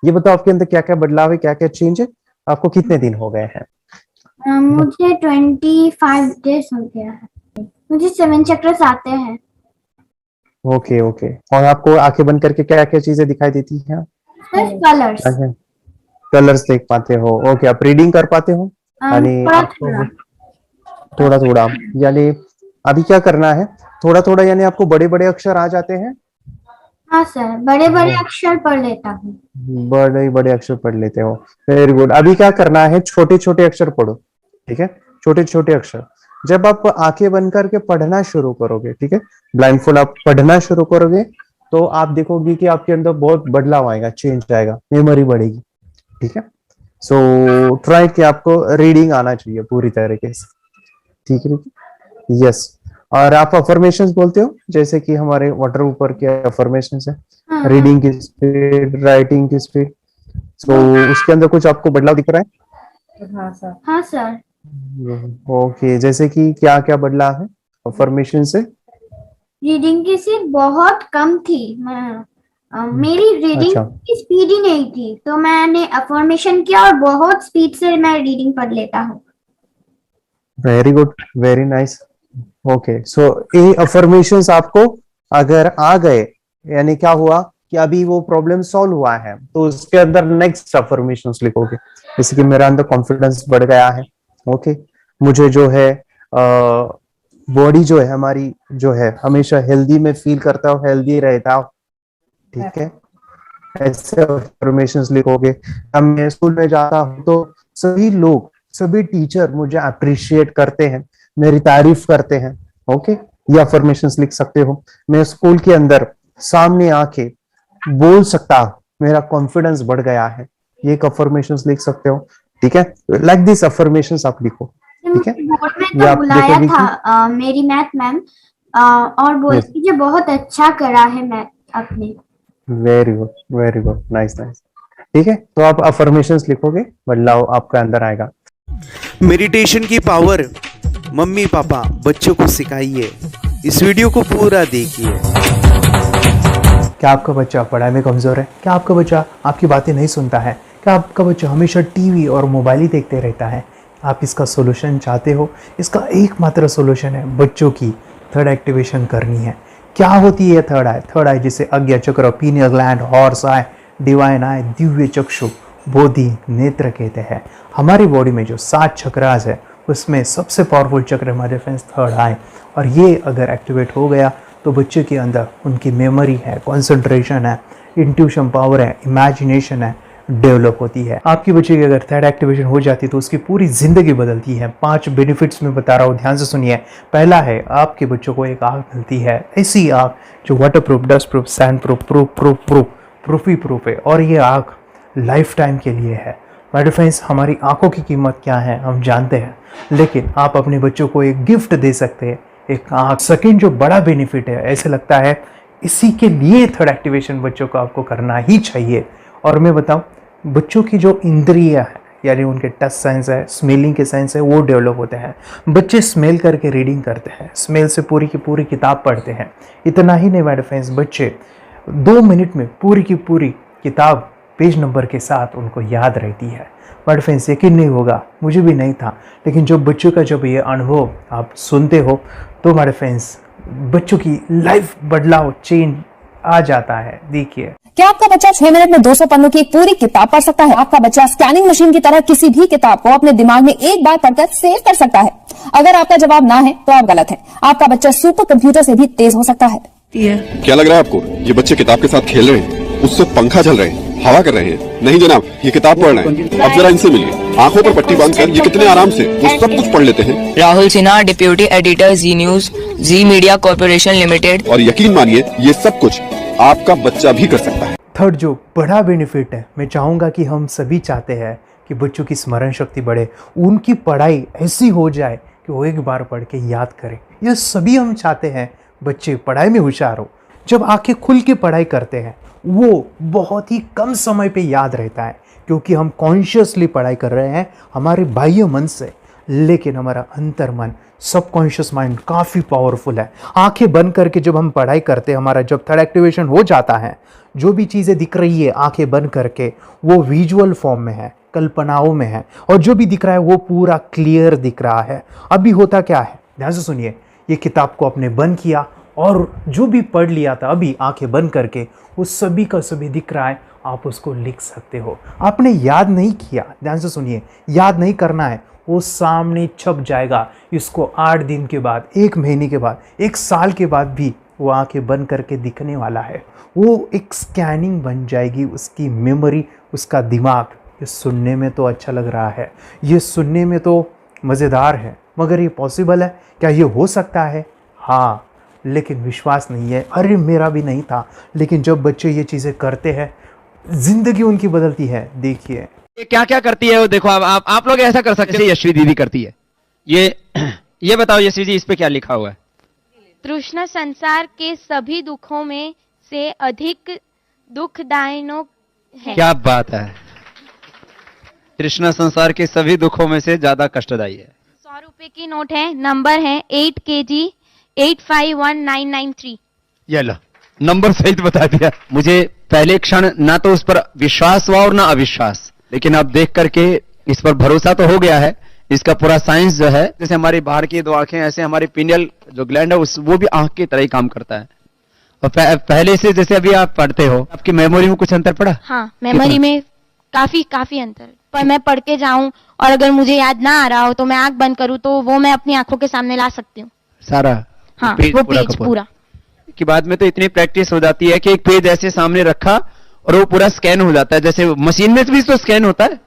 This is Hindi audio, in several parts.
ये बताओ आपके अंदर क्या क्या बदलाव है, क्या क्या चेंज है, आपको कितने दिन हो गए हैं? मुझे 25 डेज हो गया है। मुझे 7 चक्रास आते हैं। Okay okay. और आपको आंखें बंद करके क्या क्या चीजें दिखाई देती हैं? सिर्फ कलर्स। कलर्स देख पाते हो? ओके। आप रीडिंग कर पाते हो? यानी थोड़ा आपको थोड़ा। थोड़ा थोड़ा, यानी अभी क्या करना है, थोड़ा थोड़ा, यानी आपको बड़े बड़े अक्षर आ जाते हैं? हाँ सर, बड़े बड़े वो अक्षर पढ़ लेता हूँ। बड़े बड़े अक्षर पढ़ लेते हो, वेरी गुड। अभी क्या करना है, छोटे छोटे अक्षर पढ़ो, ठीक है? छोटे छोटे अक्षर। जब आप आंखें बंद करके पढ़ना शुरू करोगे, ठीक है, ब्लाइंडफुल आप पढ़ना शुरू करोगे, तो आप देखोगे कि आपके अंदर बहुत बदलाव आएगा, चेंज आएगा, मेमोरी बढ़ेगी, ठीक है? सो ट्राई कि आपको रीडिंग आना चाहिए पूरी तरीके से, ठीक है? यस। और आप अफर्मेशंस बोलते हो, जैसे कि हमारे वाटर ऊपर के अफर्मेशंस है, हाँ हाँ। रीडिंग की स्पीड, राइटिंग की स्पीड, सो उसके अंदर कुछ आपको बदलाव दिख रहा हाँ सर। है? ओके, जैसे कि क्या क्या बदलाव है अफर्मेशन से? रीडिंग की स्पीड बहुत कम थी। मेरी रीडिंग अच्छा, की स्पीड ही नहीं थी, तो मैंने अफर्मेशन किया और बहुत स्पीड से मैं रीडिंग पढ़ लेता हूँ। Very good, very nice. Okay, so ये अफर्मेशंस आपको अगर आ गए, यानी क्या हुआ कि अभी वो प्रॉब्लम सॉल्व हुआ है, तो उसके अंदर नेक्स्ट अफर्मेशंस लिखोगे, जैसे कि मेरा अंदर कॉन्फिडेंस बढ़ गया है, ओके, मुझे जो है बॉडी जो है हमारी, जो है हमेशा हेल्दी में फील करता हूँ, हेल्दी रहता हूँ, ठीक है? ऐसे अफर्मेशंस लिखोगे। अब मैं स्कूल में जाता हूँ तो सभी लोग, सभी टीचर मुझे अप्रिशिएट करते हैं, मेरी तारीफ करते हैं, ओके, ये अफर्मेशंस लिख सकते हो। मैं स्कूल के अंदर सामने आके बोल सकता हूँ, मेरा कॉन्फिडेंस बढ़ गया है, ये एक अफर्मेशंस लिख सकते हो, ठीक है? लाइक दिस अफर्मेशंस आप लिखो, ठीक है? बोर्ड में ये तो आप बुलाया देखोगे था कि मेरी मैथ मैम, और यस, बोलती जो बहुत अच्छा करा है मैथ अपने। Very good, very good, nice nice, ठीक है? तो आप अफर्मेशंस लिखोगे, बदलाव आपका अंदर आएगा। मेडिटेशन की पावर मम्मी पापा बच्चों को सिखाइए। इस वीडियो को पूरा देखिए। क्या आपका बच्चा पढ़ाई में कमज़ोर है? क्या आपका बच्चा आपकी बातें नहीं सुनता है? क्या आपका बच्चा हमेशा टीवी और मोबाइल ही देखते रहता है? आप इसका सोल्यूशन चाहते हो? इसका एकमात्र सोल्यूशन है बच्चों की थर्ड एक्टिवेशन करनी है। क्या होती है थर्ड आई? थर्ड आई जिसे Ajna chakra, pineal gland, Horus eye, divine eye, दिव्य चक्षु, बोधि नेत्र कहते हैं। हमारी बॉडी में जो 7 चक्रास है उसमें सबसे पावरफुल चक्र हमारे फ्रेंड्स थर्ड आई, और ये अगर एक्टिवेट हो गया तो बच्चे के अंदर उनकी मेमोरी है, कंसंट्रेशन है, इंट्यूशन पावर है, इमेजिनेशन है, डेवलप होती है। आपकी बच्चे की अगर थर्ड एक्टिवेशन हो जाती है तो उसकी पूरी जिंदगी बदलती है। 5 बेनिफिट्स में बता रहा हूँ, ध्यान से सुनिए। पहला है, आपके बच्चों को एक आँख मिलती है, ऐसी आँख जो waterproof, dustproof, sandproof, proof ही प्रूफ है, और ये आँख लाइफ टाइम के लिए है। माय फ्रेंड्स, हमारी आंखों की कीमत क्या है हम जानते हैं, लेकिन आप अपने बच्चों को एक गिफ्ट दे सकते हैं, एक आँख। सेकेंड जो बड़ा बेनिफिट है, ऐसे लगता है इसी के लिए थर्ड एक्टिवेशन बच्चों को आपको करना ही चाहिए। और मैं बताऊं, बच्चों की जो इंद्रियां है, यानी उनके टच सेंस है, स्मेलिंग के सेंस है, वो डेवलप होते हैं। बच्चे स्मेल करके रीडिंग करते हैं, स्मेल से पूरी की पूरी किताब पढ़ते हैं। इतना ही नहीं माय फ्रेंड्स, बच्चे 2 मिनट में पूरी की पूरी किताब पेज नंबर के साथ उनको याद रहती है। बट फ्रेंड्स, यकीन नहीं होगा, मुझे भी नहीं था, लेकिन जब बच्चों का जब ये अनुभव आप सुनते हो तो हमारे फ्रेंड्स बच्चों की लाइफ बदलाव, चेंज आ जाता है। देखिए, क्या आपका बच्चा 6 मिनट में 200 पन्नों की एक पूरी किताब पढ़ सकता है? आपका बच्चा स्कैनिंग मशीन की तरह किसी भी किताब को अपने दिमाग में एक बार पढ़कर सेव कर सकता है? अगर आपका जवाब ना है तो आप गलत हैं। आपका बच्चा सुपर कंप्यूटर से भी तेज हो सकता है। क्या लग रहा है आपको ये बच्चे किताब के साथ खेल रहे हैं, उससे पंखा चल रहे हैं, हवा कर रहे हैं? नहीं जनाब, ये किताब पढ़ रहे हैं। अब जरा इनसे मिलिए, आंखों पर पट्टी बांधकर ये कितने आराम से वो सब कुछ पढ़ लेते हैं। राहुल सिन्हा, डिप्यूटी एडिटर, जी न्यूज, जी मीडिया कॉर्पोरेशन लिमिटेड। और यकीन मानिए, ये सब कुछ आपका बच्चा भी कर सकता है। थर्ड जो बड़ा बेनिफिट है, मैं चाहूँगा कि हम सभी चाहते हैं कि बच्चों की स्मरण शक्ति बढ़े, उनकी पढ़ाई ऐसी हो जाए कि वो एक बार पढ़ के याद करें। ये सभी हम चाहते हैं, बच्चे पढ़ाई में होशियार हो। जब आंखें खुल के पढ़ाई करते हैं वो बहुत ही कम समय पे याद रहता है, क्योंकि हम कॉन्शियसली पढ़ाई कर रहे हैं हमारे बाह्य मन से। लेकिन हमारा अंतर्मन सबकॉन्शियस माइंड काफ़ी पावरफुल है। आंखें बंद करके जब हम पढ़ाई करते हैं, हमारा जब थर्ड एक्टिवेशन हो जाता है, जो भी चीज़ें दिख रही है आंखें बंद करके वो विजुअल फॉर्म में है, कल्पनाओं में है, और जो भी दिख रहा है वो पूरा क्लियर दिख रहा है। अभी होता क्या है, ध्यान से सुनिए, ये किताब को आपने बंद किया और जो भी पढ़ लिया था अभी आंखें बंद करके वो सभी का सभी दिख रहा है, आप उसको लिख सकते हो। आपने याद नहीं किया, ध्यान से सुनिए, याद नहीं करना है, वो सामने छप जाएगा। इसको 8 दिन के बाद, 1 महीने के बाद, 1 साल के बाद भी वो आंखें बंद करके दिखने वाला है। वो एक स्कैनिंग बन जाएगी, उसकी मेमोरी, उसका दिमाग। ये सुनने में तो अच्छा लग रहा है, ये सुनने में तो मज़ेदार है, मगर ये पॉसिबल है क्या? ये हो सकता है, हाँ, लेकिन विश्वास नहीं है। अरे मेरा भी नहीं था, लेकिन जब बच्चे ये चीज़ें करते हैं जिंदगी उनकी बदलती है। देखिए ये क्या क्या करती है वो देखो। अब आप लोग ऐसा कर सकते हैं, यशवी दीदी करती है। ये बताओ यशवी जी, इस पे क्या लिखा हुआ है? तृष्णा संसार के सभी दुखों में से अधिक दुखदायक है। क्या बात है, तृष्णा संसार के सभी दुखों में से ज्यादा कष्टदायी है। 100 रुपए की नोट है, नंबर है 8 kg 851993। ये लो, नंबर सहित बता दिया। मुझे पहले क्षण ना तो उस पर विश्वास हुआ और ना अविश्वास, लेकिन अब देख करके इस पर भरोसा तो हो गया है। इसका पूरा साइंस जो है, जैसे हमारी बाहर की 2 आंखें, ऐसे हमारी पिनियल जो ग्लैंड है वो भी आंख की तरह ही काम करता है। और पहले से जैसे अभी आप पढ़ते हो, आपकी मेमोरी में कुछ अंतर पड़ा? हाँ, मेमोरी में काफी अंतर। पर मैं पढ़ के जाऊं और अगर मुझे याद ना आ रहा हो तो मैं आंख बंद करूं तो वो मैं अपनी आंखों के सामने ला सकती हूँ सारा। हाँ, वो पेज पूरा कि बाद में तो इतनी प्रैक्टिस हो जाती है कि एक पेज ऐसे सामने रखा और वो पूरा स्कैन हो जाता है, जैसे मशीन में भी तो स्कैन होता है।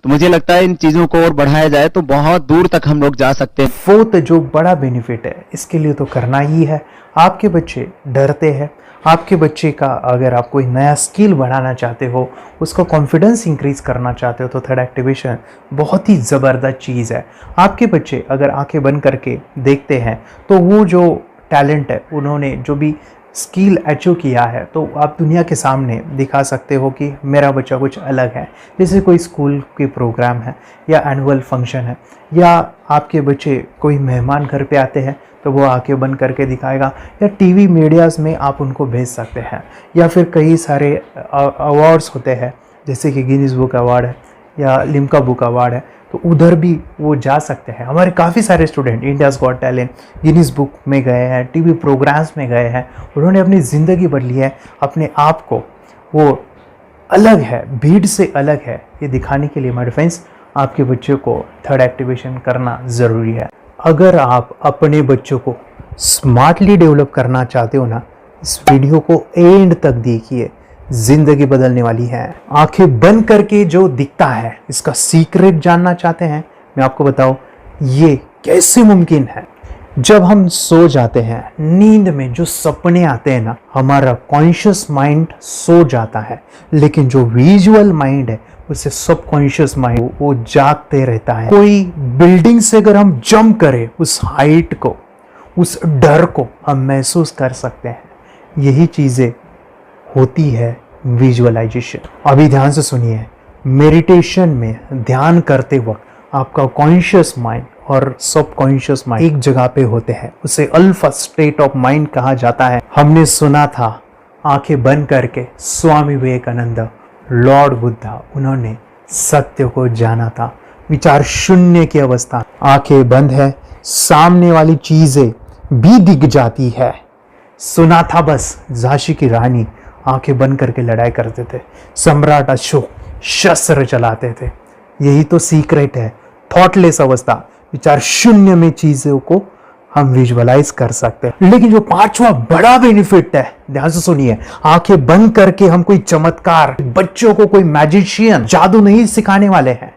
तो मुझे लगता है इन चीजों को और बढ़ाया जाए तो बहुत दूर तक हम लोग जा सकते हैं। फोर्थ जो बड़ा बेनिफिट है, इसके लिए तो करना ही है। आपके बच्चे डरते हैं, आपके बच्चे का अगर आप कोई नया स्किल बढ़ाना चाहते हो, उसका कॉन्फिडेंस इंक्रीज करना चाहते हो, तो थर्ड एक्टिवेशन बहुत ही ज़बरदस्त चीज़ है। आपके बच्चे अगर आंखें बंद करके देखते हैं तो वो जो टैलेंट है, उन्होंने जो भी स्किल अचीव किया है, तो आप दुनिया के सामने दिखा सकते हो कि मेरा बच्चा कुछ अलग है। जैसे कोई स्कूल के प्रोग्राम है या एनुअल फंक्शन है, या आपके बच्चे कोई मेहमान घर पे आते हैं तो वो आंखें बंद करके दिखाएगा, या टीवी मीडियाज़ में आप उनको भेज सकते हैं, या फिर कई सारे अवार्ड्स होते हैं जैसे कि गिनीज बुक अवार्ड है या लिम्का बुक अवार्ड है, तो उधर भी वो जा सकते हैं। हमारे काफ़ी सारे student India's got talent, Guinness book में गए हैं, टीवी प्रोग्राम्स में गए हैं, उन्होंने अपनी ज़िंदगी बदली है, अपने आप को वो अलग है, भीड़ से अलग है, ये दिखाने के लिए माय फ्रेंड्स आपके बच्चों को थर्ड एक्टिवेशन करना ज़रूरी है। अगर आप अपने बच्चों को स्मार्टली डेवलप करना चाहते हो ना, इस वीडियो को एंड तक देखिए, जिंदगी बदलने वाली है। आंखें बंद करके जो दिखता है, इसका सीक्रेट जानना चाहते हैं, मैं आपको बताऊं ये कैसे मुमकिन है। जब हम सो जाते हैं, नींद में जो सपने आते हैं ना, हमारा कॉन्शियस माइंड सो जाता है, लेकिन जो विजुअल माइंड है, उसे सबकॉन्शियस माइंड वो जागते रहता है। कोई बिल्डिंग से अगर हम जंप करें, उस हाइट को, उस डर को हम महसूस कर सकते हैं। यही चीज़ें होती है विजुअलाइजेशन। अभी ध्यान से सुनिए, मेडिटेशन में ध्यान करते वक्त आपका कॉन्शियस माइंड और सबकॉन्शियस माइंड एक जगह पे होते हैं, उसे अल्फा स्टेट ऑफ माइंड कहा जाता है। हमने सुना था आंखें बंद करके स्वामी विवेकानंद, लॉर्ड बुद्धा, उन्होंने सत्य को जाना था। विचार शून्य की अवस्था, आंखें बंद है, सामने वाली चीजें भी दिख जाती है। सुना था बस, झांसी की रानी आंखें बंद करके लड़ाई करते थे, सम्राट अशोक शस्त्र चलाते थे। यही तो सीक्रेट है, थॉटलेस अवस्था, विचार शून्य में चीजों को हम विजुअलाइज कर सकते हैं। लेकिन जो 5वां बड़ा बेनिफिट है, ध्यान से सुनिए, आंखें बंद करके हम कोई चमत्कार, बच्चों को कोई मैजिशियन जादू नहीं सिखाने वाले हैं।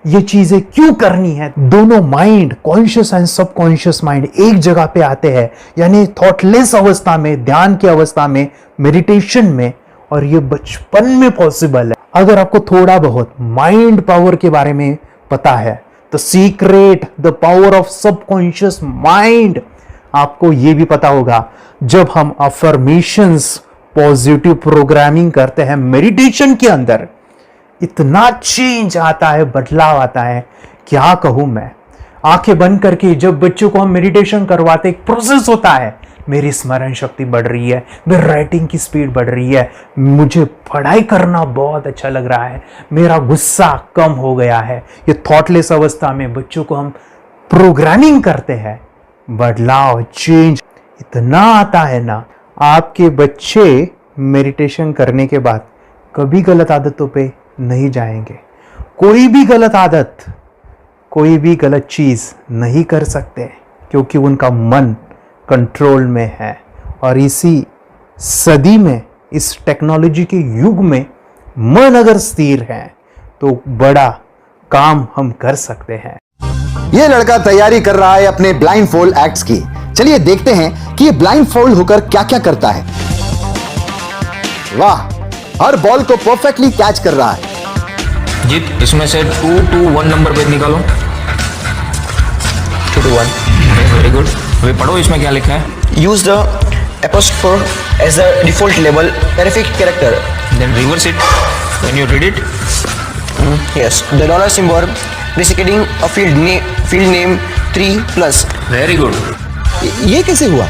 ये चीजें क्यों करनी है? दोनों mind, conscious and subconscious mind एक जगह पे आते हैं, यानी थॉटलेस अवस्था में, ध्यान की अवस्था में, मेडिटेशन में, और ये बचपन में पॉसिबल है। अगर आपको थोड़ा बहुत माइंड पावर के बारे में पता है, तो secret, the power of subconscious mind, आपको ये भी पता होगा। जब हम अफर्मेशंस, पॉजिटिव प्रोग्रामिंग करते हैं मेडिटेशन के अंदर, इतना चेंज आता है, बदलाव आता है, क्या कहूं मैं। आंखें बंद करके जब बच्चों को हम मेडिटेशन करवाते, एक प्रोसेस होता है, मेरी स्मरण शक्ति बढ़ रही है, मेरी राइटिंग की स्पीड बढ़ रही है, मुझे पढ़ाई करना बहुत अच्छा लग रहा है, मेरा गुस्सा कम हो गया है। ये थॉटलेस अवस्था में बच्चों को हम प्रोग्रामिंग करते हैं, बदलाव, चेंज इतना आता है ना। आपके बच्चे मेडिटेशन करने के बाद कभी गलत आदतों पे नहीं जाएंगे, कोई भी गलत आदत, कोई भी गलत चीज नहीं कर सकते, क्योंकि उनका मन कंट्रोल में है। और इसी सदी में, इस टेक्नोलॉजी के युग में मन अगर स्थिर है तो बड़ा काम हम कर सकते हैं। ये लड़का तैयारी कर रहा है अपने ब्लाइंड फोल्ड एक्ट्स की। चलिए देखते हैं कि ये ब्लाइंड फोल्ड होकर क्या क्या करता है। वाह, हर बॉल को परफेक्टली कैच कर रहा है। जीत, इसमें से 2 to 1 नंबर भेद निकालो। 2 to 1, वेरी गुड। वे पढ़ो, इसमें क्या लिखा है। Use the apostrophe as the default label terrific character. Then reverse it when you read it. Yes, the dollar symbol designating a field name 3+. Very good. ये कैसे हुआ?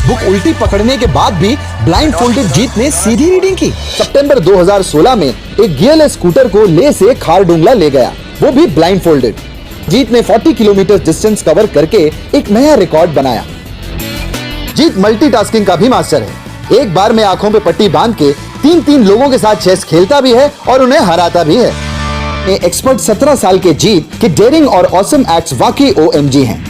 बुक उल्टी पकड़ने के बाद भी ब्लाइंड फोल्डेड जीत ने सीधी रीडिंग की। सितंबर 2016 में एक गियरलेस स्कूटर को ले से खारडुंगला ले गया, वो भी ब्लाइंड फोल्डेड। जीत ने 40 किलोमीटर डिस्टेंस कवर करके एक नया रिकॉर्ड बनाया। जीत मल्टीटास्किंग का भी मास्टर है। एक बार में आंखों पे पट्टी बांध के 3-3 लोगों के साथ चेस खेलता भी है और उन्हें हराता भी है। एक्सपर्ट 17 साल के जीत के डेयरिंग और ऑसम एक्ट्स वाकई OMG हैं।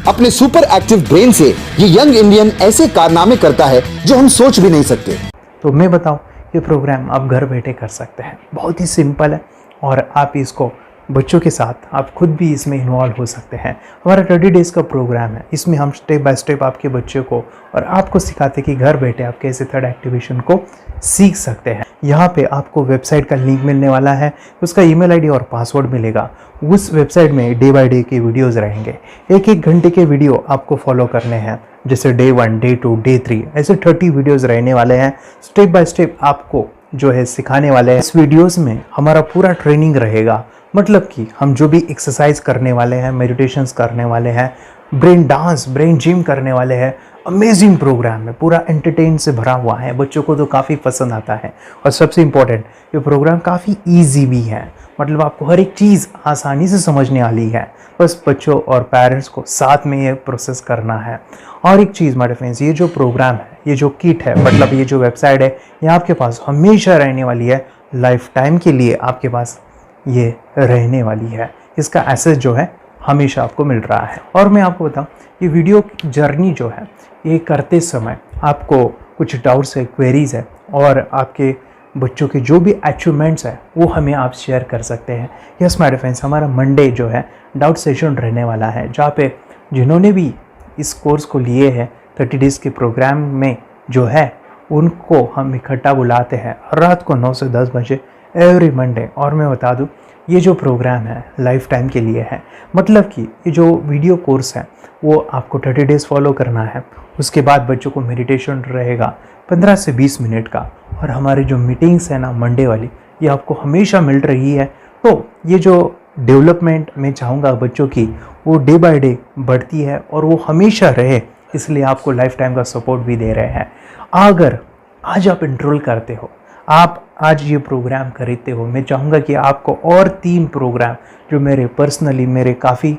अपने सुपर एक्टिव ब्रेन से ये यंग इंडियन ऐसे कारनामे करता है जो हम सोच भी नहीं सकते। तो मैं बताऊं, ये प्रोग्राम आप घर बैठे कर सकते हैं, बहुत ही सिंपल है और आप इसको बच्चों के साथ आप खुद भी इसमें इन्वॉल्व हो सकते हैं। हमारा 30 डेज़ का प्रोग्राम है, इसमें हम स्टेप बाय स्टेप आपके बच्चे को और आपको सिखाते हैं कि घर बैठे आप कैसे थर्ड एक्टिवेशन को सीख सकते हैं। यहाँ पे आपको वेबसाइट का लिंक मिलने वाला है, उसका ईमेल आईडी और पासवर्ड मिलेगा। उस वेबसाइट में डे बाय डे के वीडियोज़ रहेंगे, 1-1 घंटे के वीडियो आपको फॉलो करने हैं, जैसे डे 1, डे 2, डे 3 ऐसे 30 वीडियोज़ रहने वाले हैं। स्टेप बाय स्टेप आपको जो है सिखाने वाले हैं। इस वीडियोज़ में हमारा पूरा ट्रेनिंग रहेगा, मतलब कि हम जो भी एक्सरसाइज करने वाले हैं, मेडिटेशंस करने वाले हैं, ब्रेन डांस, ब्रेन जिम करने वाले हैं। अमेजिंग प्रोग्राम है, पूरा एंटरटेन से भरा हुआ है, बच्चों को तो काफ़ी पसंद आता है। और सबसे इम्पोर्टेंट, ये प्रोग्राम काफ़ी ईजी भी है, मतलब आपको हर एक चीज़ आसानी से समझने वाली है। बस बच्चों और पेरेंट्स को साथ में ये प्रोसेस करना है। और एक चीज़ मेरे फ्रेंड्स, ये जो प्रोग्राम है, ये जो किट है, मतलब ये जो वेबसाइट है, ये आपके पास हमेशा रहने वाली है, लाइफ टाइम के लिए आपके पास ये रहने वाली है। इसका एक्सेस जो है हमेशा आपको मिल रहा है। और मैं आपको बताऊं, ये वीडियो जर्नी जो है, ये करते समय आपको कुछ डाउट्स है, क्वेरीज है और आपके बच्चों के जो भी अचीवमेंट्स है वो हमें आप शेयर कर सकते हैं। यस माय फ्रेंड्स, हमारा मंडे जो है डाउट सेशन रहने वाला है, जहाँ पे जिन्होंने भी इस कोर्स को लिए हैं 30 डेज़ के प्रोग्राम में जो है, उनको हम इकट्ठा बुलाते हैं रात को 9 से 10 बजे एवरी मंडे। और मैं बता दूं, ये जो प्रोग्राम है लाइफ टाइम के लिए है, मतलब कि ये जो वीडियो कोर्स है वो आपको 30 डेज़ फॉलो करना है। उसके बाद बच्चों को मेडिटेशन रहेगा 15 से 20 मिनट का, और हमारी जो मीटिंग्स है ना मंडे वाली, ये आपको हमेशा मिल रही है। तो ये जो डेवलपमेंट मैं चाहूँगा बच्चों की, वो डे बाय डे बढ़ती है और वो हमेशा रहे, इसलिए आपको लाइफ टाइम का सपोर्ट भी दे रहे हैं। अगर आज आप एनरोल करते हो, आप आज ये प्रोग्राम खरीदते हो, मैं चाहूँगा कि आपको और 3 प्रोग्राम जो मेरे पर्सनली मेरे काफ़ी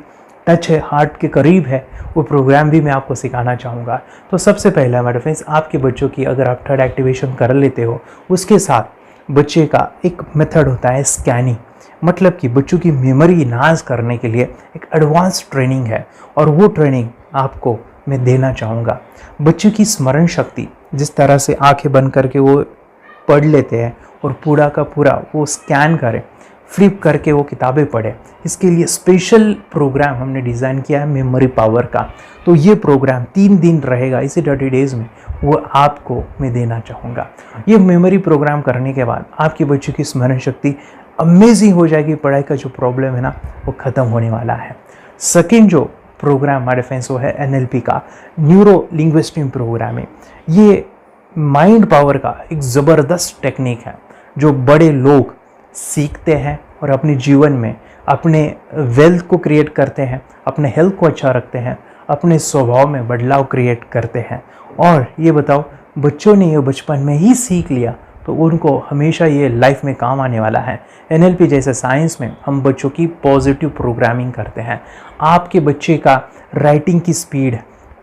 टच है, हार्ट के करीब है, वो प्रोग्राम भी मैं आपको सिखाना चाहूँगा। तो सबसे पहला मेरे फ्रेंड्स, आपके बच्चों की अगर आप थर्ड एक्टिवेशन कर लेते हो, उसके साथ बच्चे का एक मेथड होता है स्कैनिंग, मतलब कि बच्चों की मेमोरी इन्हांस करने के लिए एक एडवांस ट्रेनिंग है, और वो ट्रेनिंग आपको मैं देना चाहूँगा। बच्चों की स्मरण शक्ति, जिस तरह से आंखें बंद करके वो पढ़ लेते हैं और पूरा का पूरा वो स्कैन करें, फ्लिप करके वो किताबें पढ़े, इसके लिए स्पेशल प्रोग्राम हमने डिज़ाइन किया है मेमोरी पावर का। तो ये प्रोग्राम 3 दिन रहेगा, इसी 30 डेज़ में वो आपको मैं देना चाहूँगा। ये मेमोरी प्रोग्राम करने के बाद आपके बच्चों की स्मरण शक्ति अमेजिंग हो जाएगी, पढ़ाई का जो प्रॉब्लम है ना वो ख़त्म होने वाला है। सेकेंड जो प्रोग्राम हमारे फ्रेंड्स वो है NLP का, न्यूरो लिंग्विस्टिक प्रोग्रामिंग। ये माइंड पावर का एक ज़बरदस्त टेक्निक है जो बड़े लोग सीखते हैं और अपने जीवन में अपने वेल्थ को क्रिएट करते हैं, अपने हेल्थ को अच्छा रखते हैं, अपने स्वभाव में बदलाव क्रिएट करते हैं। और ये बताओ, बच्चों ने ये बचपन में ही सीख लिया तो उनको हमेशा ये लाइफ में काम आने वाला है। NLP जैसे साइंस में हम बच्चों की पॉजिटिव प्रोग्रामिंग करते हैं। आपके बच्चे का राइटिंग की स्पीड,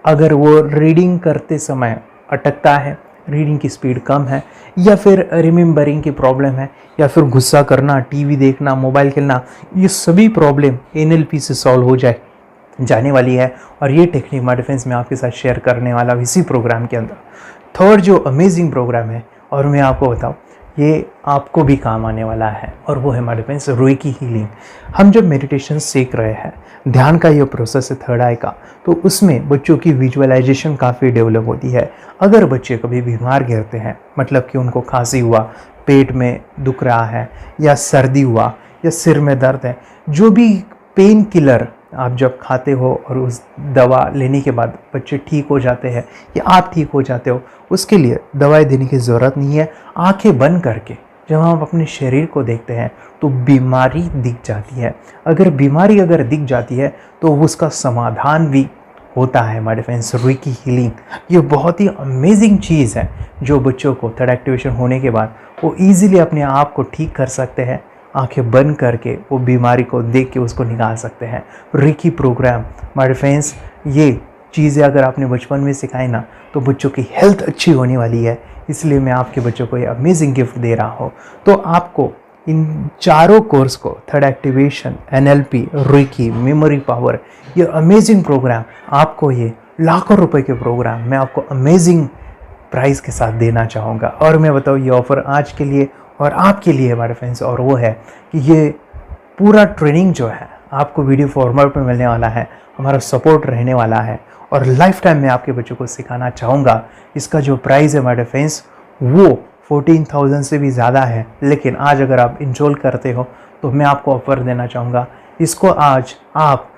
अगर वो रीडिंग करते समय अटकता है, रीडिंग की स्पीड कम है, या फिर रिमेंबरिंग की प्रॉब्लम है, या फिर गुस्सा करना, टीवी देखना, मोबाइल खेलना, ये सभी प्रॉब्लम NLP से सॉल्व हो जाने वाली है। और ये टेक्निक माय डिफेंस में आपके साथ शेयर करने वाला इसी प्रोग्राम के अंदर। थर्ड जो अमेजिंग प्रोग्राम है, और मैं आपको बताऊं, ये आपको भी काम आने वाला है, और वो है माय डिफेंस रेकी हीलिंग। हम जब मेडिटेशन सीख रहे हैं, ध्यान का ये प्रोसेस है थर्ड आई का, तो उसमें बच्चों की विजुअलाइजेशन काफ़ी डेवलप होती है। अगर बच्चे कभी बीमार गिरते हैं, मतलब कि उनको खांसी हुआ, पेट में दुख रहा है, या सर्दी हुआ, या सिर में दर्द है, जो भी पेन किलर आप जब खाते हो और उस दवा लेने के बाद बच्चे ठीक हो जाते हैं या आप ठीक हो जाते हो, उसके लिए दवाई देने की ज़रूरत नहीं है। आंखें बंद करके जब हम अपने शरीर को देखते हैं तो बीमारी दिख जाती है। अगर बीमारी दिख जाती है तो उसका समाधान भी होता है। माय डिफेंस रेकी हीलिंग ये बहुत ही अमेजिंग चीज़ है जो बच्चों को थर्ड एक्टिवेशन होने के बाद वो ईजिली अपने आप को ठीक कर सकते हैं। आंखें बंद करके वो बीमारी को देख के उसको निकाल सकते हैं। रेकी प्रोग्राम माय डिफेंस, ये चीज़ें अगर आपने बचपन में सिखाई ना तो बच्चों की हेल्थ अच्छी होने वाली है। इसलिए मैं आपके बच्चों को ये अमेजिंग गिफ्ट दे रहा हूँ। तो आपको इन चारों कोर्स को, third activation, NLP, reiki, memory power, ये अमेजिंग प्रोग्राम, आपको ये लाखों रुपए के प्रोग्राम मैं आपको अमेजिंग प्राइस के साथ देना चाहूँगा। और मैं बताऊँ, ये ऑफ़र आज के लिए और आपके लिए हमारे फ्रेंड्स, और वो है कि ये पूरा ट्रेनिंग जो है आपको वीडियो फॉर्मेट में मिलने वाला है, हमारा सपोर्ट रहने वाला है, और लाइफ टाइम में आपके बच्चों को सिखाना चाहूँगा। इसका जो प्राइस है हमारे फ्रेंड्स वो 14,000 से भी ज़्यादा है, लेकिन आज अगर आप इंस्टॉल करते हो तो मैं आपको ऑफ़र देना चाहूँगा। इसको आज आप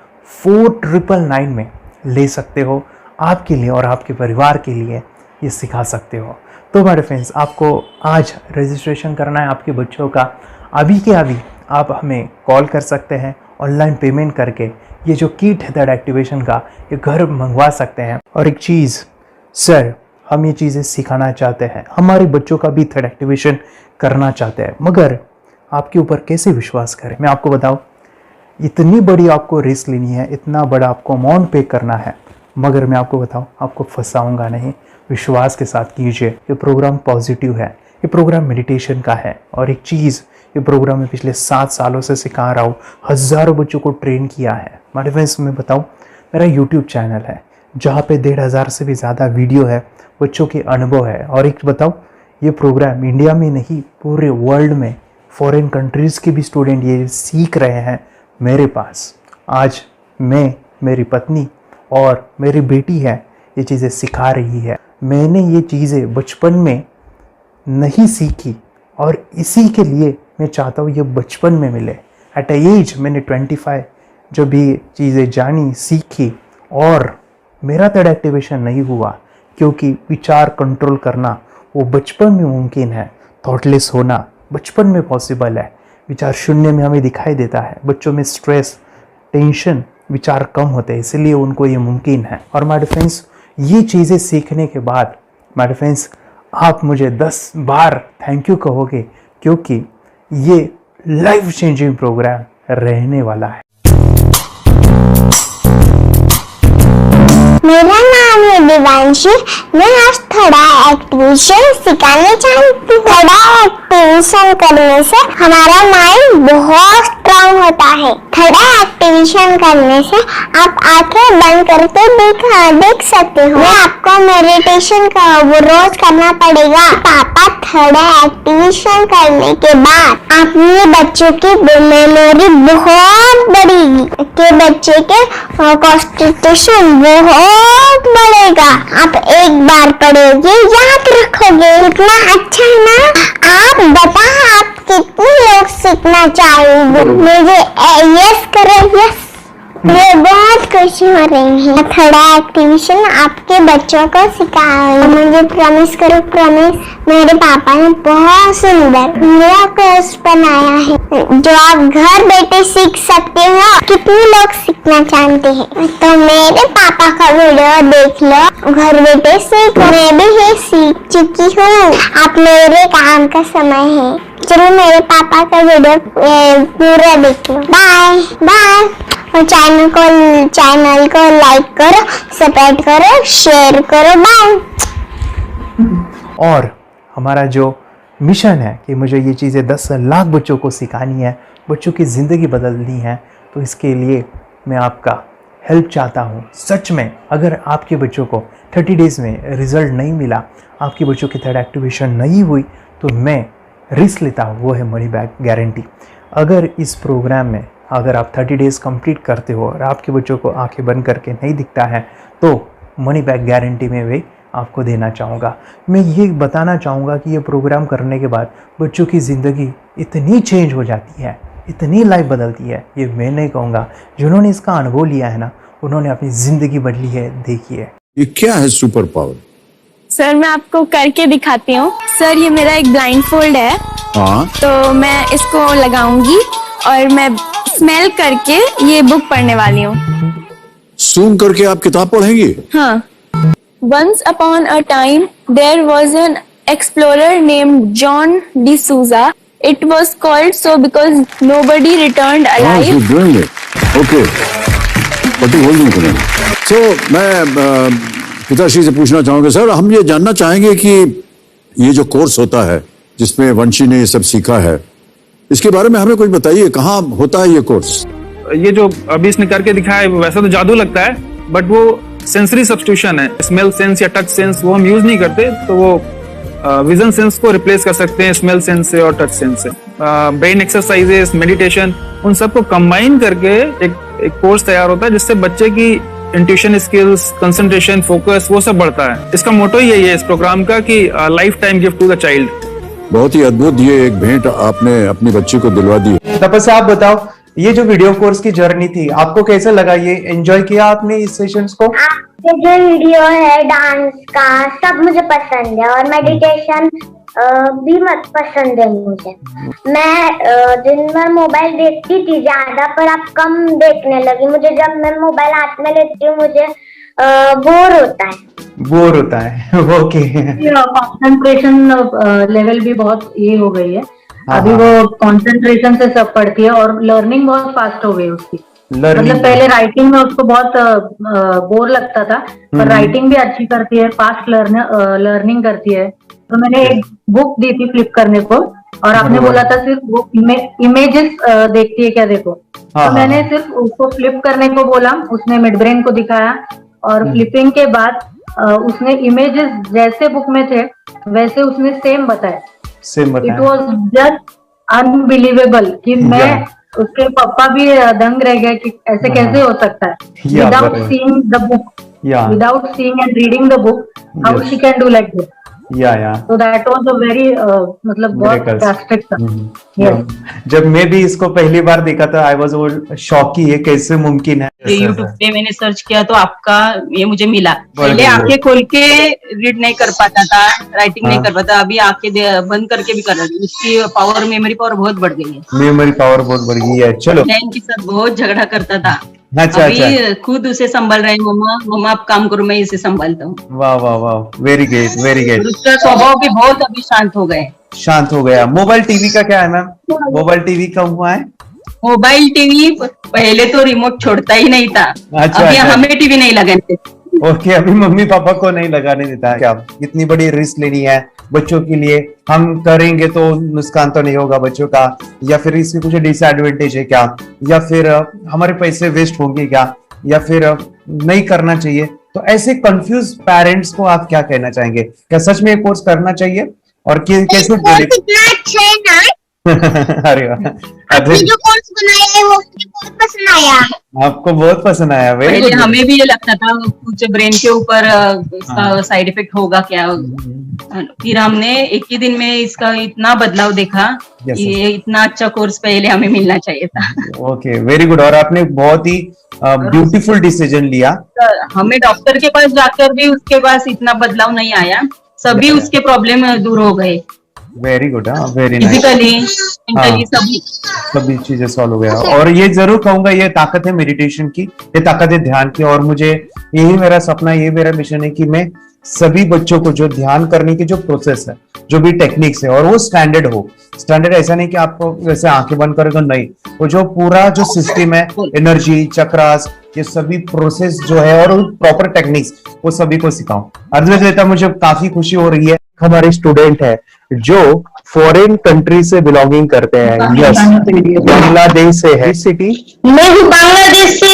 4,999 में ले सकते हो। आपके लिए और आपके परिवार के लिए ये सिखा सकते हो। तो हमारे फ्रेंड्स, आपको आज रजिस्ट्रेशन करना है आपके बच्चों का। अभी के अभी आप हमें कॉल कर सकते हैं, ऑनलाइन पेमेंट करके ये जो किट है थर्ड एक्टिवेशन का, ये घर मंगवा सकते हैं। और एक चीज़ सर, हम ये चीज़ें सिखाना चाहते हैं, हमारे बच्चों का भी थर्ड एक्टिवेशन करना चाहते हैं, मगर आपके ऊपर कैसे विश्वास करें? मैं आपको बताऊं, इतनी बड़ी आपको रिस्क लेनी है, इतना बड़ा आपको अमाउंट पे करना है, मगर मैं आपको बताऊं, आपको फंसाऊंगा नहीं। विश्वास के साथ कीजिए। ये प्रोग्राम पॉजिटिव है, ये प्रोग्राम मेडिटेशन का है। और एक चीज़, ये प्रोग्राम मैं पिछले 7 सालों से सिखा रहा हूँ, हज़ारों बच्चों को ट्रेन किया है। हमारे फ्रेंड्स, मैं बताऊँ, मेरा यूट्यूब चैनल है जहाँ पे 1,500 से भी ज़्यादा वीडियो है, बच्चों के अनुभव है। और एक बताऊँ, ये प्रोग्राम इंडिया में नहीं, पूरे वर्ल्ड में फॉरेन कंट्रीज़ के भी स्टूडेंट ये सीख रहे हैं मेरे पास। आज मैं, मेरी पत्नी और मेरी बेटी है, ये चीज़ें सिखा रही है। मैंने ये चीज़ें बचपन में नहीं सीखी और इसी के लिए मैं चाहता हूँ ये बचपन में मिले। एट एज मैंने 25 जब ये चीज़ें जानी, सीखी, और मेरा थर्ड एक्टिवेशन नहीं हुआ, क्योंकि विचार कंट्रोल करना वो बचपन में मुमकिन है। थॉटलेस होना बचपन में पॉसिबल है। विचार शून्य में हमें दिखाई देता है। बच्चों में स्ट्रेस, टेंशन, विचार कम होते हैं, इसलिए उनको ये मुमकिन है। और माय फ्रेंड्स, ये चीज़ें सीखने के बाद माय फ्रेंड्स, आप मुझे 10 बार थैंक यू कहोगे, क्योंकि ये लाइफ चेंजिंग प्रोग्राम रहने वाला है। मेरा नाम है दिवांशी। मैं आज थोड़ा एक्टिवेशन सिखाने चाहती हूँ। थोड़ा एक्टिवेशन करने से हमारा माइंड बहुत स्ट्रांग होता है। थोड़ा एक्टिवेशन करने से आप आंखें बंद करके देख सकते हो। मैं आपको मेडिटेशन का वो रोज करना पड़ेगा। पापा थोड़ा एक्टिवेशन करने के बाद अपने बच्चों की मेमोरी बहुत बढ़ेगी, के बच्चे के कॉन्सेंट्रेशन बहुत बढ़ेगा। आप एक बार पढ़ोगे, याद रखोगे, कितना अच्छा है ना। आप बताओ, आप कितने लोग सीखना चाहोगे? मुझे यस करो, यस मुझे बहुत खुशी हो रही है। थोड़ा एक्टिविशन आपके बच्चों को सिखाऊंगी। मुझे प्रॉमिस करो, प्रॉमिस। मेरे पापा ने बहुत सुंदर मेरा कोर्स बनाया है जो आप घर बैठे सीख सकते हो। कितने लोग सीखना चाहते हैं तो मेरे पापा का वीडियो देख लो, घर बैठे सीखो। मैं भी ये सीख चुकी हूँ। आप मेरे काम का समय है। चलो मेरे पापा का वीडियो पूरा देखो। Bye bye. और चैनल को लाइक करो, सब्सक्राइब करो, शेयर करो। बाय। और हमारा जो मिशन है कि मुझे ये चीज़ें 10 लाख बच्चों को सिखानी है, बच्चों की ज़िंदगी बदलनी है, तो इसके लिए मैं आपका हेल्प चाहता हूँ। सच में अगर आपके बच्चों को 30 डेज़ में रिज़ल्ट नहीं मिला, आपके बच्चों की थर्ड एक्टिवेशन नहीं हुई, तो मैं रिस्क लेता हूँ, वो है मनी बैक गारंटी। अगर इस प्रोग्राम में अगर आप 30 डेज़ कंप्लीट करते हो और आपके बच्चों को आंखें बंद करके नहीं दिखता है, तो मनी बैक गारंटी में भी आपको देना चाहूँगा। मैं ये बताना चाहूँगा कि ये प्रोग्राम करने के बाद बच्चों की ज़िंदगी इतनी चेंज हो जाती है, इतनी लाइफ बदलती है, ये मैं नहीं कहूँगा। जिन्होंने इसका अनुभव लिया है ना, उन्होंने अपनी ज़िंदगी बदली है। देखिए ये क्या है सुपर पावर? सर मैं आपको करके दिखाती हूँ। सर ये मेरा एक ब्लाइंड फोल्ड है। हाँ, तो मैं इसको लगाऊंगी और मैं स्मेल करके ये बुक पढ़ने वाली हूँ। सूंघ करके आप किताब पढ़ेंगी? हाँ। Once upon a time, there was an explorer named John D'Souza. It was called so because nobody returned alive. you're doing it. Okay. What are you holding today? So, मैं पिताश्री से पूछना चाहूंगा, सर हम ये जानना चाहेंगे कि ये जो कोर्स होता है जिसमें वंशी ने ये सब सीखा है, इसके बारे में हमें कुछ बताइए। कहाँ होता है ये कोर्स? ये जो अभी इसने करके दिखाया है वैसा तो जादू लगता है, बट वो सेंसरी सब्स्टिट्यूशन है। स्मेल सेंस या टच सेंस वो हम यूज नहीं करते, तो वो विजन सेंस को रिप्लेस कर सकते हैं स्मेल सेंस से और टच सेंस से। ब्रेन एक्सरसाइजेस, मेडिटेशन, उन सबको कंबाइन करके एक कोर्स तैयार होता है जिससे बच्चे की इंट्यूशन स्किल्स, कंसंट्रेशन, फोकस वो सब बढ़ता है। इसका मोटो ही यही है इस प्रोग्राम का कि life time gift to the child. बहुत ही अद्भुत ये एक भेंट आपने अपनी बच्ची को दिलवा दी। तपस्या आप बताओ, ये जो वीडियो कोर्स की जर्नी थी आपको कैसे लगा? ये एंजॉय किया आपने इस सेशंस को? आपके जो वीडियो है डांस का सब मुझे पसंद है और मेडिटेशन भी मत पसंद है मुझे। मैं दिन भर मोबाइल देखती थी ज्यादा, पर अब कम देखने लगी। मुझे जब मैं मोबाइल हाथ में लेती हूँ मुझे बोर होता है। ओके। कंसंट्रेशन लेवल भी बहुत ये हो गई है। अभी वो कंसंट्रेशन से सब पढ़ती है और लर्निंग बहुत फास्ट हो गई उसकी। मतलब पहले राइटिंग में उसको बहुत बोर लगता था, पर राइटिंग भी अच्छी करती है, फास्ट लर्निंग करती है। तो मैंने एक बुक दी थी फ्लिप करने को और आपने बोला था सिर्फ वो इमेजेस देखती है क्या, देखो। तो मैंने सिर्फ उसको फ्लिप करने को बोला, उसने मिड ब्रेन को दिखाया और फ्लिपिंग के बाद उसने इमेजेस जैसे बुक में थे वैसे उसने सेम बताया। इट वॉज जस्ट अनबिलीवेबल कि मैं उसके पापा भी दंग रह गए कि ऐसे कैसे हो सकता है। Without seeing the book, without seeing and reading the book, how she can do like this. So that was a very मतलब बहुत ड्रास्टिक था। जब मैं भी इसको पहली बार देखा था आई वाज शॉक कि ये कैसे मुमकिन है। यूट्यूब पे मैंने सर्च किया तो आपका ये मुझे मिला। पहले आंखें खोल के रीड नहीं कर पाता था, राइटिंग नहीं कर पाता, अभी आंखें बंद करके भी कर रहा है। उसकी पावर, मेमोरी पावर बहुत बढ़ गई है। मेमोरी पावर बहुत बढ़ गई है। चलो, बहन के साथ बहुत झगड़ा करता था। अच्छा, अभी खुद उसे संभाल रहे हैं। मम्मा आप काम करो, मैं इसे संभालता हूँ। वाह वाह वाह, वेरी ग्रेट वेरी ग्रेट। उसका स्वभाव भी बहुत अभी शांत हो गए। शांत हो गया। मोबाइल टीवी का क्या है मैम? मोबाइल टीवी कब हुआ है? मोबाइल टीवी पहले तो रिमोट छोड़ता ही नहीं था। अभी हमें टीवी नहीं लगाने। ओके, अभी मम्मी पापा को नहीं लगाने देता है। क्या इतनी बड़ी रिस्क लेनी है बच्चों के लिए? हम करेंगे तो नुकसान तो नहीं होगा बच्चों का, या फिर इसकी कुछ डिसएडवांटेज है क्या, या फिर हमारे पैसे वेस्ट होंगे क्या, या फिर नहीं करना चाहिए? तो ऐसे कंफ्यूज पेरेंट्स को आप क्या कहना चाहेंगे? क्या सच में कोर्स करना चाहिए और कैसे? कितना अच्छा है ना। अरे आपने जो कोर्स बनाया है वो मुझे बहुत पसंद आया। आपको बहुत पसंद आया? पहले हमें भी ये लगता था कुछ ब्रेन के ऊपर इसका साइड इफेक्ट होगा क्या। फिर हमने एक ही दिन में इसका इतना बदलाव देखा। ये इतना अच्छा कोर्स पहले हमें मिलना चाहिए था। Okay, very good. और आपने बहुत ही ब्यूटीफुल डिसीजन लिया। हमें डॉक्टर के पास जाकर भी उसके पास इतना बदलाव नहीं आया, सभी उसके प्रॉब्लम दूर हो गए। Very good, very nice. Physically mentally सभी चीजें सॉल्व हो गया। और ये जरूर कहूंगा, ये ताकत है मेडिटेशन की, ये ताकत है ध्यान की। और मुझे यही मेरा सपना, ये मेरा मिशन है कि मैं सभी बच्चों को जो ध्यान करने की जो प्रोसेस है, जो भी टेक्निक्स है, और वो स्टैंडर्ड हो। स्टैंडर्ड ऐसा नहीं कि आपको वैसे आंखें बंद करें तो नहीं, वो जो पूरा जो सिस्टम है, एनर्जी चक्रास, ये सभी प्रोसेस जो है और प्रॉपर टेक्निक्स, वो सभी को सिखाऊं। अर्जुन, मुझे काफी खुशी हो रही है। हमारे स्टूडेंट है जो फॉरेन कंट्री से बिलोंगिंग करते हैं। यस, बांग्लादेश से है। सिटी मैं भी बांग्लादेश से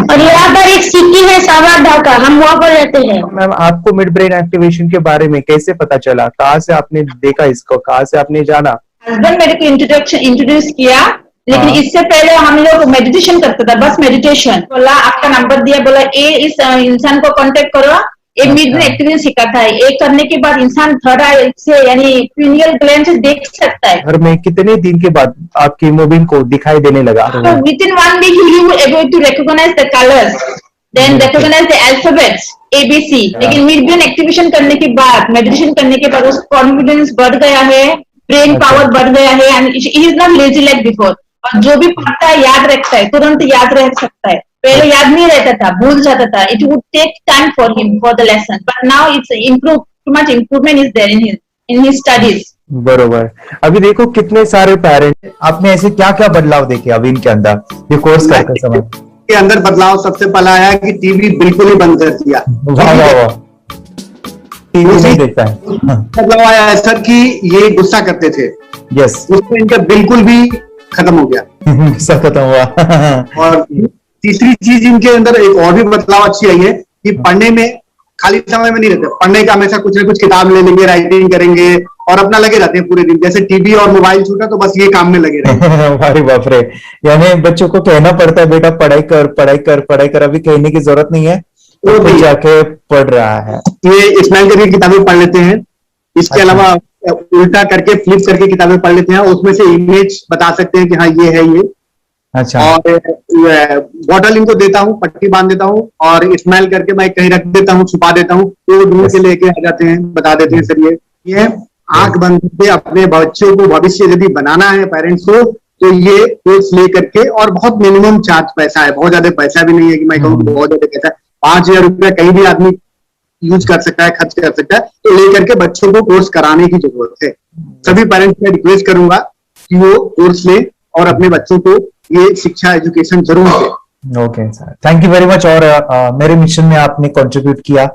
और यहाँ पर एक सिटी है सावर ढाका, हम वहाँ पर रहते हैं। मैम, आपको मिड ब्रेन एक्टिवेशन के बारे में कैसे पता चला? कहाँ से आपने देखा इसको, कहाँ से आपने जाना? हस्बैंड मेरे को इंट्रोड्यूस किया, लेकिन इससे पहले हम लोग मेडिटेशन करते थे, बस मेडिटेशन। बोला आपका नंबर दिया, बोला ये इस इंसान को कांटेक्ट करो, ये मिड ब्रेन एक्टिवेशन सिखाता है। ये करने के बाद इंसान थर्ड आई से यानी पिनियल ग्लैंड से देख सकता है। घर में कितने दिन के बाद आपकी हीमोग्लोबिन को दिखाई देने लगा? Within 1 week you will able to recognize the colors, then recognize the alphabets ABC। लेकिन मिड ब्रेन एक्टिवेशन करने के बाद, मेडिटेशन करने के बाद उसका कॉन्फिडेंस बढ़ गया है, ब्रेन पावर बढ़ गया है, and he is not lazy like before. और जो भी पढ़ता है याद रखता है, तुरंत याद रह सकता है। पहले याद नहीं रहता था, भूल जाता था। It would take time for him for the lesson, but now it's improve, too much improvement is there in his studies. बरोबर। अभी देखो कितने सारे पेरेंट्स, आपने ऐसे क्या क्या बदलाव देखे अभी इनके अंदर ये कोर्स करते समय? के अंदर बदलाव सबसे पहला आया कि टीवी बिल्कुल ही बंद कर दिया। वाह वाह वाह, टीवी नहीं देखता है। बदलाव आया है सर कि ये गुस्सा करते थे, यस, उसमें इनका बिल्कुल भी खत्म हो गया, गुस्सा खत्म हुआ। और तीसरी चीज इनके अंदर एक और भी बदलाव अच्छी आई है कि पढ़ने में खाली समय में नहीं रहते, पढ़ने का हमेशा कुछ ना कुछ किताब ले लेंगे, राइटिंग करेंगे और अपना लगे रहते हैं पूरे दिन। जैसे टीवी और मोबाइल छूटा तो बस ये काम में लगे रहते। अरे बाप रे, यानी बच्चों को कहना पड़ता है बेटा पढ़ाई कर, पढ़ाई कर, पढ़ाई कर। अभी कहने की जरूरत नहीं है, वो तो जाके पढ़ रहा है। ये स्माइल करके किताबें पढ़ लेते हैं। इसके अलावा उल्टा करके, फ्लिप करके किताबें पढ़ लेते हैं, उसमें से इमेज बता सकते हैं कि हाँ ये है ये। अच्छा। और बॉटल इनको देता हूँ, पट्टी बांध देता हूँ और स्माइल करके मैं कहीं रख देता हूँ, छुपा देता हूँ, तो ढूंढ के लेके आ जाते हैं, बता देते हैं सर ये आंख बंद करके अपने बच्चों को भविष्य यदि बनाना है पेरेंट्स को, तो ये कोर्स ले करके, और बहुत मिनिमम चार्ज पैसा है, बहुत ज्यादा पैसा भी नहीं है कि मैं कहूँ बहुत ज्यादा पैसा है। 5,000 रुपया कहीं भी आदमी यूज कर सकता है, खर्च कर सकता है, तो लेकर के बच्चों को कोर्स कराने की जरूरत है। सभी पेरेंट्स में रिक्वेस्ट करूंगा कि वो कोर्स ले और अपने बच्चों को ये शिक्षा एजुकेशन जरूर दे। Okay sir, thank you very much. और मेरे मिशन में आपने कंट्रीब्यूट किया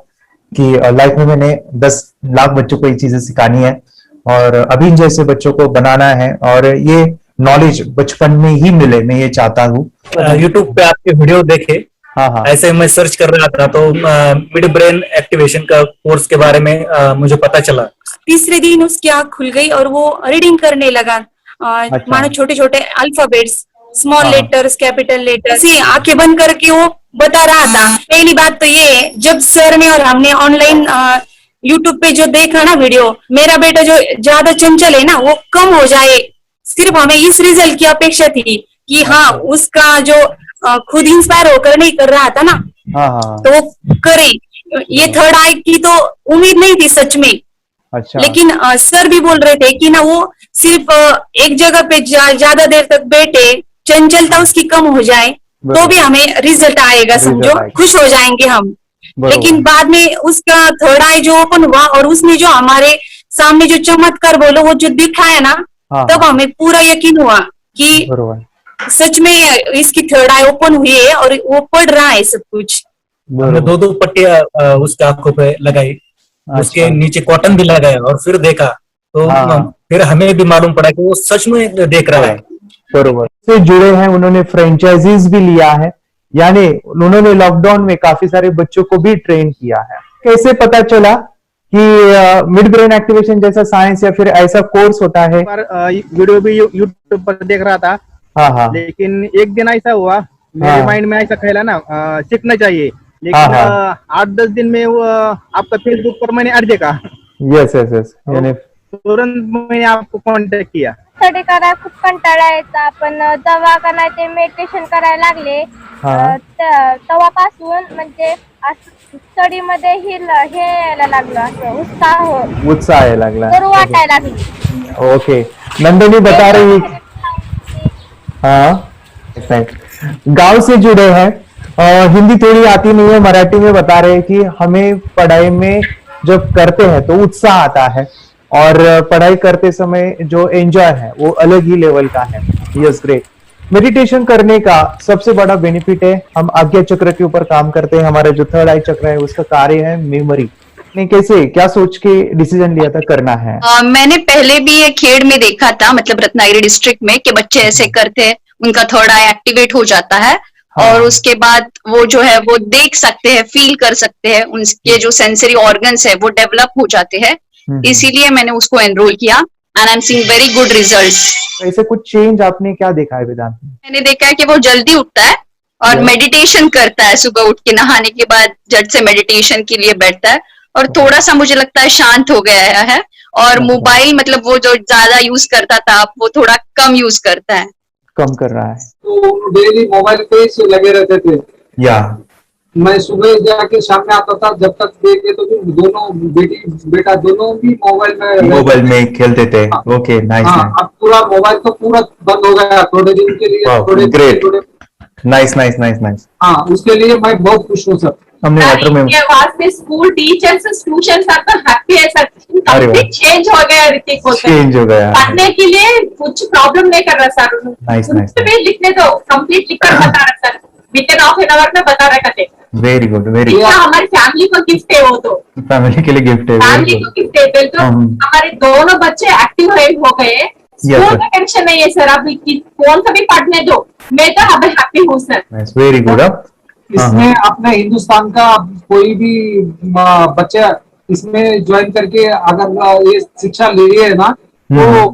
कि लाइफ में मैंने 10 लाख बच्चों को ये चीजें सिखानी है और अभी जैसे बच्चों को बनाना है, और ये नॉलेज बचपन में ही मिले, मैं ये चाहता हूँ। यूट्यूब पे आपके वीडियो देखे, हाँ, ऐसे मैं सर्च कर रहा था तो मिड ब्रेन एक्टिवेशन का कोर्स के बारे में मुझे पता चला। तीसरे दिन उसकी आँख खुल गई और वो रीडिंग करने लगा। मानो छोटे छोटे alphabets, small letters, capital letters, आंखें बंद करके वो बता रहा था। पहली बात तो ये, जब सर ने और हमने ऑनलाइन यूट्यूब पे जो देखा ना वीडियो, मेरा बेटा जो ज्यादा चंचल है ना वो कम हो जाए, सिर्फ हमें इस रिजल्ट की अपेक्षा थी कि हाँ उसका जो खुद इंस्पायर होकर नहीं कर रहा था ना, तो वो करे। ये थर्ड आई की तो उम्मीद नहीं थी सच में। अच्छा। लेकिन सर भी बोल रहे थे कि ना वो सिर्फ एक जगह पे ज्यादा देर तक बैठे, चंचलता उसकी कम हो जाए तो भी हमें रिजल्ट आएगा, समझो खुश हो जाएंगे हम। लेकिन बाद में उसका थर्ड आई जो ओपन हुआ और उसने जो हमारे सामने जो चमत्कार बोलो वो जो दिखाया ना, तब हमें पूरा यकीन हुआ कि सच में इसकी थर्ड आई ओपन हुई है और वो पढ़ रहा है सब कुछ। हमने 2 पट्टियां उसके आंखों पे लगाई, उसके नीचे कॉटन भी लगाया और फिर देखा तो फिर हमें भी मालूम पड़ा कि वो सच में देख रहा है। बरोबर से जुड़े हैं, उन्होंने फ्रेंचाइजीज भी लिया है, यानी उन्होंने लॉकडाउन में काफी सारे बच्चों को भी ट्रेन किया है। कैसे पता चला कि मिड ब्रेन एक्टिवेशन जैसा साइंस या फिर ऐसा कोर्स होता है? वीडियो भी यूट्यूब पर देख रहा था। हाँ। लेकिन एक दिन ऐसा हुआ, मेरे माइंड में ऐसा ख्याल है ना सीखना चाहिए, लेकिन 8-10 दिन में वो आपका फेसबुक पर मैंने ऐड देखा। यस, यानी तुरंत मैंने आपको कॉन्टॅक्ट किया। स्टडी करायला खूप कंटाळा यायचा, पण दवाखाना ते मेडिटेशन करायला लागले तेव्हापासून म्हणजे स्टडी मध्ये हे यायला लागलं, असं उत्साह यायला लागला, करू वाटायला लागली. ओके. नंदिनी बता रही, हाँ गांव से जुड़े हैं, हिंदी थोड़ी आती नहीं है, मराठी में बता रहे हैं कि हमें पढ़ाई में जब करते हैं तो उत्साह आता है और पढ़ाई करते समय जो एंजॉय है वो अलग ही लेवल का है. Yes, great. मेडिटेशन करने का सबसे बड़ा बेनिफिट है, हम आज्ञा चक्र के ऊपर काम करते हैं. हमारा जो थर्ड आई चक्र है उसका कार्य है मेमोरी. ने कैसे क्या सोच के डिसीजन लिया था करना है? मैंने पहले भी एक खेड़ में देखा था, मतलब रत्नागिरी डिस्ट्रिक्ट में, कि बच्चे ऐसे करते हैं, उनका थर्ड आई एक्टिवेट हो जाता है. हाँ. और उसके बाद वो जो है वो देख सकते हैं, फील कर सकते हैं, उनके जो सेंसरी ऑर्गन्स है वो डेवलप हो जाते हैं. इसीलिए मैंने उसको एनरोल किया and I am seeing very good results. ऐसे कुछ चेंज आपने क्या देखा है वेदांत? मैंने देखा है कि वो जल्दी उठता है और मेडिटेशन करता है. सुबह उठ के नहाने के बाद झट से मेडिटेशन के लिए बैठता है और थोड़ा सा मुझे लगता है शांत हो गया है. और मोबाइल मतलब वो जो ज्यादा यूज करता था वो थोड़ा कम यूज करता है, कम कर रहा है. तो डेली मोबाइल पे ही लगे रहते थे. या मैं सुबह जाके शाम में आता था, जब तक देखे तो दोनों बेटा दोनों भी मोबाइल में खेलते थे. Okay, nice. अब पूरा मोबाइल तो पूरा बंद हो गया थोड़े दिन के लिए. थोड़े नाइस नाइस नाइस नाइस. हाँ, उसके लिए मैं बहुत खुश हूँ सर. हमने वाटर में वास्ते स्कूल टीचर्स स्टूडेंट्स सबका हैप्पी है सर. कंप्लीट चेंज हो गया ऋतिक को. चेंज हो गया. पढ़ने के लिए कुछ प्रॉब्लम नहीं कर रहा सर. Nice nice. लिखने दो, कंप्लीट लिखकर बता रहा sir. Within half an hour में बता रहा करते. Very good, very good. हमारी फैमिली को गिफ्ट है वो. तो फैमिली के लिए गिफ्ट है. फैमिली को गिफ्ट है. तो हमारे दोनों बच्चे एक्टिव हो गए. स्कूल का टेंशन नहीं है सर. अभी कौन सा भी पढ़ने दो, मैं तो अभी हैप्पी हूँ सर. Very good. इसमें अपने हिंदुस्तान का कोई भी बच्चा इसमें ज्वाइन करके अगर ये शिक्षा ले है ना, तो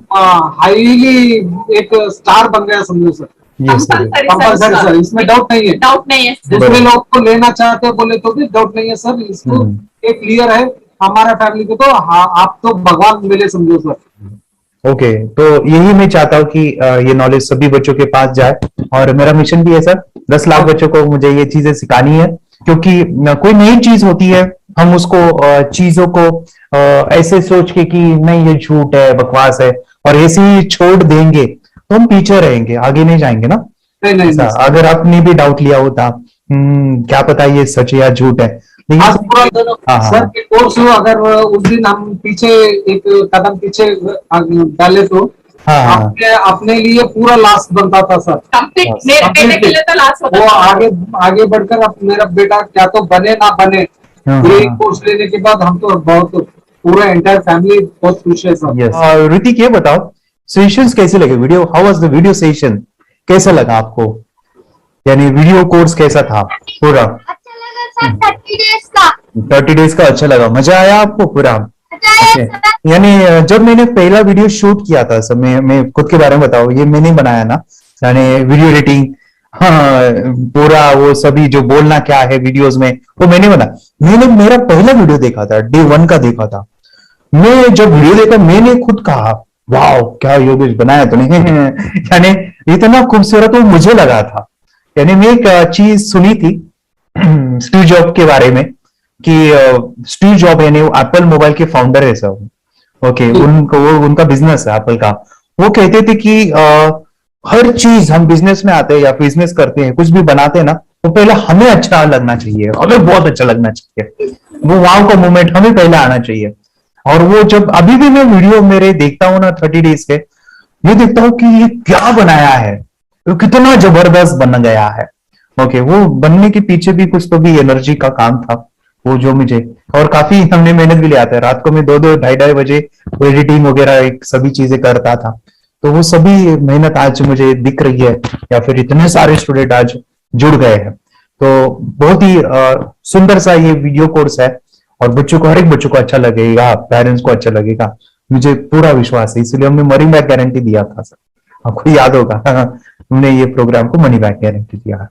हाईली एक स्टार बन गया समझो सर. कंपल्सरी सर, इसमें डाउट नहीं है. डाउट नहीं है. दूसरे लोग को लेना चाहते हैं बोले तो भी डाउट नहीं है सर. इसको एक क्लियर है हमारा फैमिली को. तो आप तो भगवान मिले समझो सर. ओके, तो यही मैं चाहता हूँ कि ये नॉलेज सभी बच्चों के पास जाए और मेरा मिशन भी है सर. 10 लाख बच्चों को मुझे ये चीजें सिखानी है, क्योंकि कोई नई चीज होती है हम उसको चीजों को ऐसे सोच के कि नहीं ये झूठ है, बकवास है, और ऐसे ही छोड़ देंगे तो हम पीछे रहेंगे, आगे नहीं जाएंगे ना. नहीं. अगर आपने भी डाउट लिया होता क्या पता ये सच या झूठ है. सर के कोर्स हो, अगर उस दिन हम पीछे एक कदम पीछे डाले तो अपने लिए पूरा लास्ट बनता था सर. मेरे बेटे के लिए तो लास्ट होता. वो आगे बढ़कर अब मेरा बेटा क्या तो बने ना बने, ये कोर्स लेने के बाद हम तो बहुत पूरा एंटायर फैमिली बहुत खुश है सर. ऋतिक ये बताओ सेशंस कैसे लगे? Video, how was the video session? कैसा लगा आपको? यानी वीडियो कोर्स कैसा था पूरा? 30 डेज का अच्छा लगा, मजा आया आपको पूरा? यानी जब मैंने पहला वीडियो शूट किया था सब, मैं खुद के बारे में बताओ, ये मैंने बनाया ना, यानी वीडियो एडिटिंग, हाँ पूरा वो सभी जो बोलना क्या है वीडियोस में वो मैंने बना. मैंने मेरा पहला वीडियो देखा था, डे 1 का देखा था. मैं जब वीडियो देखा मैंने खुद कहा वाह क्या योगेश बनाया तूने. यानी इतना खूबसूरत वो मुझे लगा था. यानी मैं एक चीज सुनी थी स्टीव जॉब के बारे में कि स्टीव जॉब यानी एप्पल मोबाइल के फाउंडर है सब. ओके, उनका बिजनेस है एप्पल का. वो कहते थे कि हर चीज हम बिजनेस में आते हैं या बिजनेस करते हैं, कुछ भी बनाते हैं ना, तो पहले हमें अच्छा लगना चाहिए, हमें बहुत अच्छा लगना चाहिए, वो वाव का मोमेंट हमें पहले आना चाहिए. और वो जब अभी भी मैं वीडियो मेरे देखता हूँ ना 30 डेज के, ये देखता हूँ कि ये क्या बनाया है, तो कितना जबरदस्त बन गया है. ओके, वो बनने के पीछे भी कुछ तो भी एनर्जी का काम था वो जो मुझे, और काफी हमने मेहनत भी लिया था. रात को मैं 2-2 ढाई बजे एडिटिंग वगैरह सभी चीजें करता था. तो वो सभी मेहनत आज मुझे दिख रही है, या फिर इतने सारे स्टूडेंट आज जुड़ गए हैं. तो बहुत ही सुंदर सा ये वीडियो कोर्स है और बच्चों को, हर एक बच्चों को अच्छा लगेगा, पेरेंट्स को अच्छा लगेगा, मुझे पूरा विश्वास है. इसलिए हमने मनी बैक गारंटी दिया था सर, आपको याद होगा. हमने ये प्रोग्राम को मनी बैक गारंटी दिया.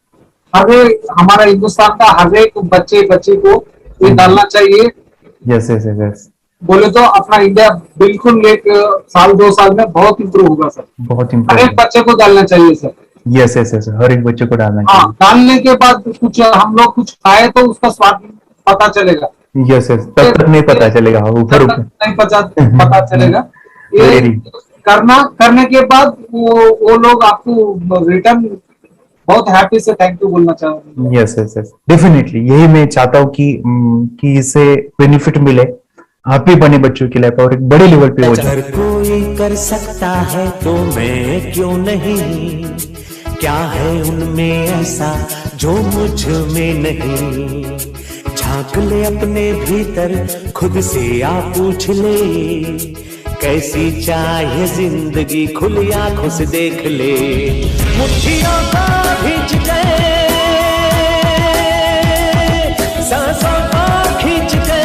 हमारा हिंदुस्तान का हर एक बच्चे को ये डालना चाहिए. Yes yes yes. बोले तो अपना इंडिया बिल्कुल 1 साल 2 साल में बहुत इंप्रूव होगा सर. बहुत हर एक बच्चे को डालना चाहिए सर. यस यस यस, हर एक बच्चे को डालना हाँ, डालने के बाद कुछ हम लोग कुछ खाए तो उसका स्वाद पता चलेगा। चाहिए। यस यस, तब तक नहीं पता चलेगा, ऊपर ऊपर नहीं पता चलेगा। ये करने के बाद वो लोग आपको रिटर्न बहुत हैप्पी से थैंक यू बोलना चाहूंगा। यस यस यस, डेफिनेटली यही मैं चाहता हूँ कि इससे बेनिफिट मिले, आप भी बने बच्चों की लाइफ और एक बड़े लेवल पे हो जाए। अगर कोई कर सकता है तो मैं क्यों नहीं, क्या है उनमें ऐसा जो मुझ में नहीं। झांक ले अपने भीतर, खुद से आप पूछ ले, कैसी चाहे जिंदगी, खुली आंखों से देख ले। मुट्ठियों को खींच के, सांसों को खींच के,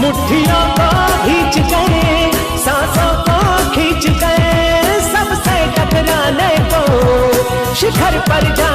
मुट्ठियों को खींच के, सांसों को खींच के, सबसे टकराने को शिखर पर जा